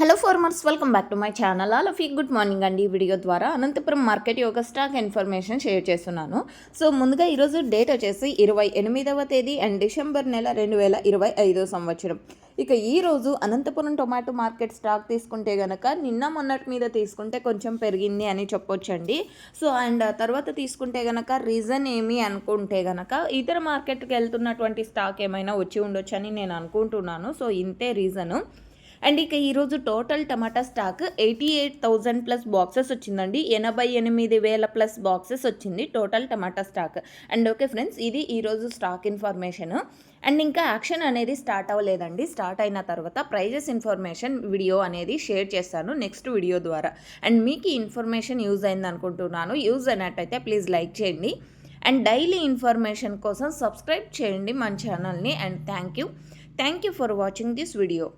Hello farmers, welcome back to my channel. All of you good morning అండి. ఈ video ద్వారా Anantapuram market యొక్క stock information share చేస్తున్నాను. So ముందుగా ఈరోజు డేట్ వచ్చేసి 28వ తేదీ అండ్ డిసెంబర్ నెల 2025 సంవత్సరం. ఇక ఈరోజు అనంతపురం టొమాటో మార్కెట్ స్టాక్ తీసుకుంటే కనుక నిన్న మొన్నటి మీద తీసుకుంటే కొంచెం పెరిగింది అని చెప్పొచ్చండి. సో అండ్ తర్వాత తీసుకుంటే కనుక రీజన్ ఏమి అనుకుంటే కనుక ఇతర మార్కెట్కి వెళ్తున్నటువంటి స్టాక్ ఏమైనా వచ్చి ఉండొచ్చు అని నేను అనుకుంటున్నాను. సో ఇంతే రీజను. అండ్ ఇక ఈరోజు టోటల్ టమాటా స్టాక్ 88,000 ప్లస్ బాక్సెస్ వచ్చిందండి. 88,000 ప్లస్ బాక్సెస్ వచ్చింది total tomato stock. And okay friends, ఇది ఈరోజు స్టాక్ ఇన్ఫర్మేషన్. అండ్ ఇంకా యాక్షన్ అనేది స్టార్ట్ అవ్వలేదండి. స్టార్ట్ అయిన తర్వాత ప్రైజెస్ ఇన్ఫర్మేషన్ వీడియో అనేది షేర్ చేస్తాను నెక్స్ట్ వీడియో ద్వారా. అండ్ మీకు ఈ ఇన్ఫర్మేషన్ యూజ్ అయింది అనుకుంటున్నాను. యూజ్ అయినట్టయితే ప్లీజ్ లైక్ చేయండి. అండ్ డైలీ ఇన్ఫర్మేషన్ కోసం సబ్స్క్రైబ్ చేయండి మన ఛానల్ని. And thank you for watching this video.